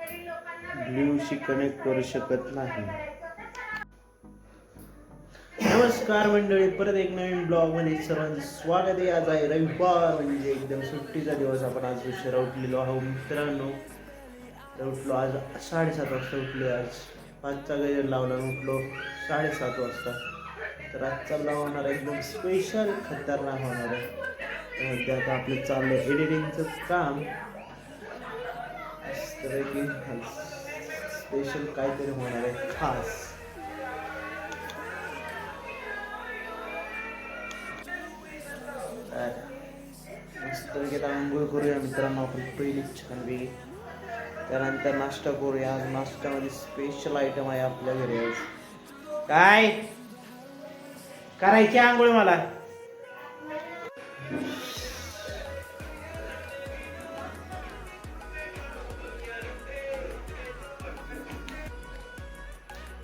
ब्ल्यूशी connect करू शकत नाही. नमस्कार मंडळी, परत एक नवीन ब्लॉग मध्ये सर्वांचं स्वागत आहे. आज आहे रविवार, म्हणजे एकदम सुट्टीचा दिवस. आपण आज उशिरा उठलेलो आहोत मित्रांनो. उठलो आज 7:30 वाजता उठलो. आज 5चा गजर लावला, उठलो 7:30 वाजता. तर आजचा ब्लॉग होणार आहे एकदम स्पेशल, खतरनाक होणार आहे. ते आता आपलं चाललं एडिटिंगचं काम. तर स्पेशल काहीतरी होणार आहे खास. मस्त आंघोळ करूया मित्रांनो आपण पहिली छानपैकी. त्यानंतर नाश्ता करूया. आज नाश्त्यामध्ये स्पेशल आयटम आहे आपल्या घरी. आज काय करायची आंघोळ मला?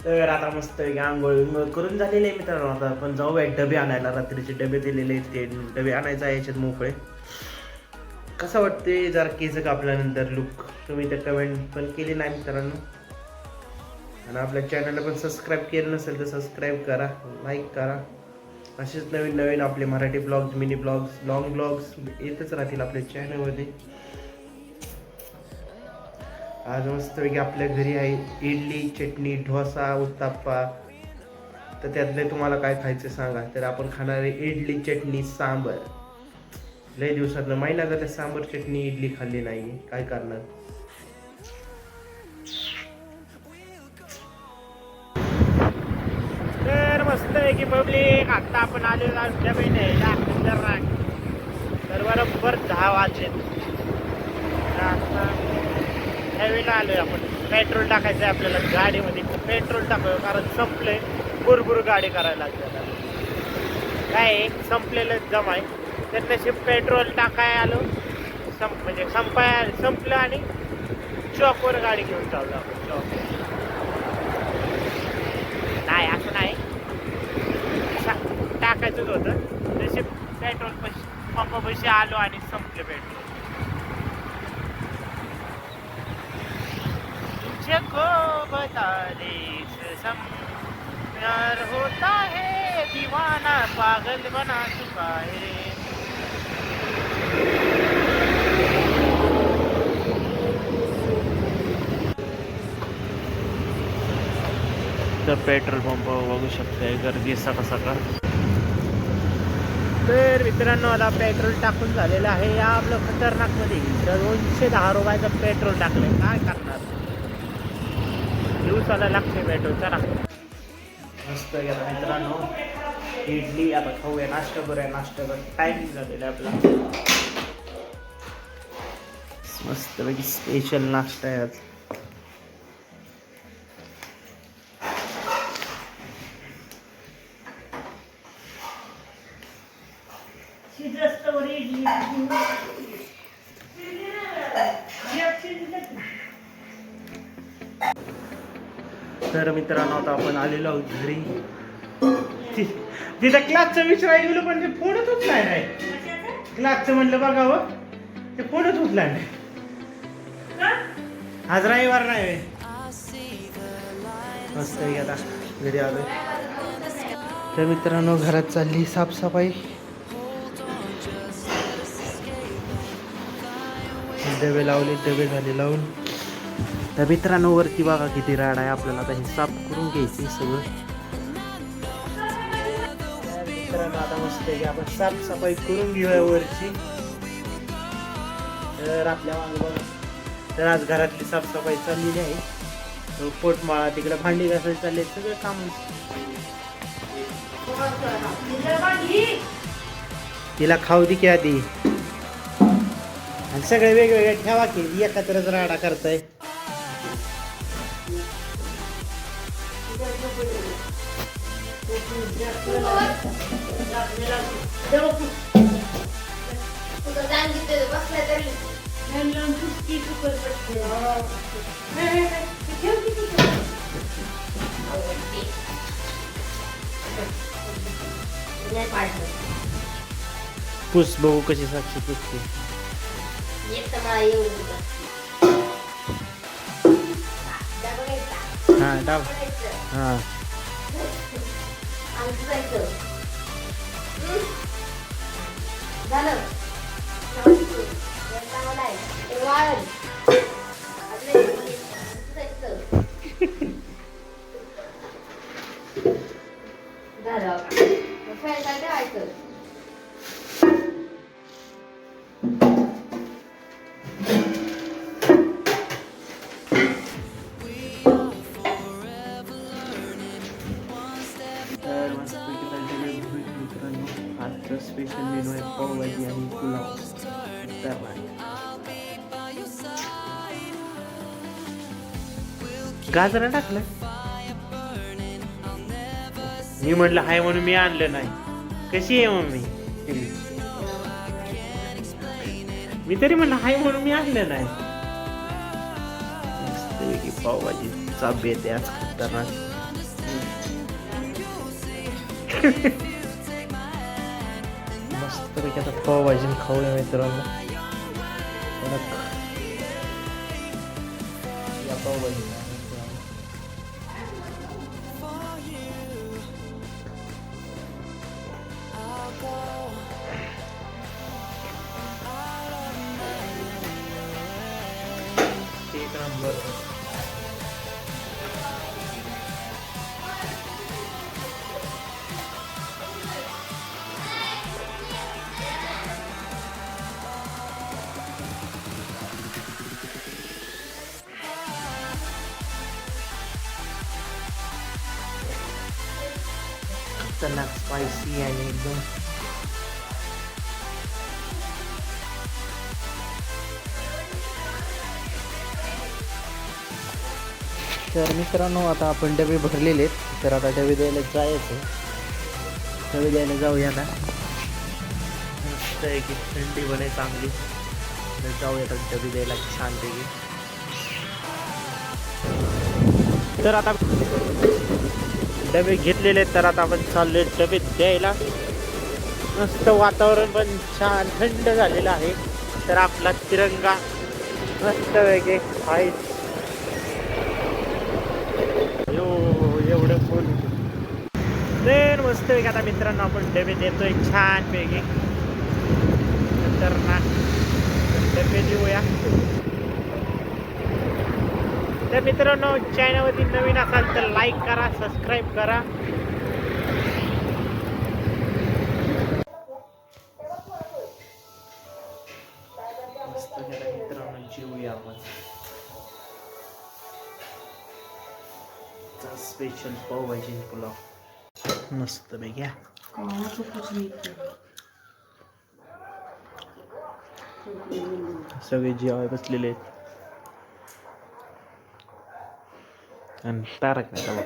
तर आता मस्त आंघोळ करून झालेले आहे मित्रांनो. आता आपण जाऊया डबे आणायला. रात्रीचे डबे दिलेले आहेत, ते डबे आणायचे आहे याच्यात मोकळे. कसं वाटते जरा केस कापल्यानंतर लुक? तुम्ही तर कमेंट पण केली नाही मित्रांनो. आणि आपल्या चॅनलला पण सबस्क्राईब केलं नसेल तर सबस्क्राईब करा, लाईक करा. असेच नवीन नवीन आपले Marathi blogs, mini blogs, long blogs येतच राहतील आपल्या चॅनलमध्ये. आज मस्तपैकी आपल्या घरी आहे इडली, चटणी, डोसा, उत्तप्पा. तर त्यातले तुम्हाला काय खायचं सांगा. तर आपण खाणार आहे इडली, चटणी, सांबर. लय दिवसातनं महिना झाला सांबर, चटणी, इडली खाल्ली नाही. काय करणार. तर मस्त आहे की पब्लिक. आता आपण आलेलो आमच्या बहिणीला तर बरोबर 10 वाजले. त्यावेळेला आलोय आपण. पेट्रोल टाकायचं आहे आपल्याला गाडीमध्ये. पेट्रोल टाकावं कारण संपलंय. भरपूर गाडी करायला लागते. काय संपलेलं जम आहे. तर नशीब पेट्रोल टाकाय आलो. म्हणजे संपलं आणि चॉकवर गाडी घेऊन चाललो आपण. चॉक नाही असं नाही, टाकायचंच होतं. नशीब पेट्रोल पंपापाशी आलो आणि संपलं पेट्रोल. को बता दे प्यार होता है दीवाना पागल बना चुका है. तर पेट्रोल पंप बघू शकते गर्दी सकाळ सकाळ. तर मित्रांनो आता पेट्रोल टाकून झालेलं आहे या आपलं खतरनाकमध्ये. 210 रुपयाचं पेट्रोल टाकलंय. काय करणार, दिवसाला लागते पेट्रोल. चला मस्त गेला मित्रांनो इडली. आता खाऊया, नाश्ता करूया. नाश्ता टाइम झालेला आपला. मस्तपैकी स्पेशल नाश्ता आहे आज. तर मित्रांनो आता आपण आलेलो आहोत घरी. तिथं क्लासचा विचार गेलो पण ते फोनच उचलाय नाही. क्लासचं म्हणलं बघावं, ते फोनच उचलाय नाही. आज रविवार नाही. मस्त आता घरी आलोय. तर मित्रांनो घरात चालली साफसफाई. डबे लावले, डबे झाले लावून. तर मित्रांनो वरती बघा किती राड आहे. आपल्याला आता हे साफ करून घ्यायचे सगळं. मित्रांनो आता मस्त आहे की आपण साफसफाई करून घेऊया वरची. तर आपल्या मागे बघा. तर आज घरातली साफसफाई चाललेली आहे. पोटमाळा तिकडे भांडी घासायला चालले, सगळं काम. तिला खाऊ दे की आधी. आणि सगळे वेगवेगळे ठेवा की एकत्रच राडा करताय. पुस बघू कशी साक्षी पुसते. टाक. हा तर मस्तपैकी ताटले भरून मित्रांनो, आजचं स्पेशल मेनू आहे पावभाजी आणि पुलाव. गाजर टाकलं. मी म्हटलं हाय म्हणून मी आणलं नाही. कशी आहे मम्मी? मी तरी म्हणलं हाय म्हणून मी आणलं नाही. मस्तपैकी पावभाजीचा बेत आहे आज खतरनाक. मस्तपैकी आता पावभाजी खाऊया मित्रांनो. या पावभाजी एक नंबर. खतरनाक स्पायसी आणि एकदम तर मित्रांनो, आता आपण डबे भरलेले आहेत. तर आता डबे द्यायला जायचं. डबे द्यायला जाऊया आता. मस्त आहे की थंडी बने चांगली. तर जाऊया आता डबे द्यायला छानपैकी. तर आता डबे घेतलेले आहेत. तर आता आपण चाललोय डबे द्यायला. मस्त वातावरण पण छान थंड झालेलं आहे. तर आपला तिरंगा मस्त वेगळे आहे. एवढं फुल. तर मस्त वेग आता मित्रांनो आपण डबे देतोय छान पैकी. खतरनाक डबे देऊया. तर मित्रांनो, चॅनलवरती नवीन असाल तर लाईक करा, सबस्क्राईब करा. मस्त मित्रांनो जेऊया आपण. स्पेशल पावभाजी पुलाव मस्त पैकी. सगळे जेवाय बसलेले आहेत आणि तारक नाही बघ.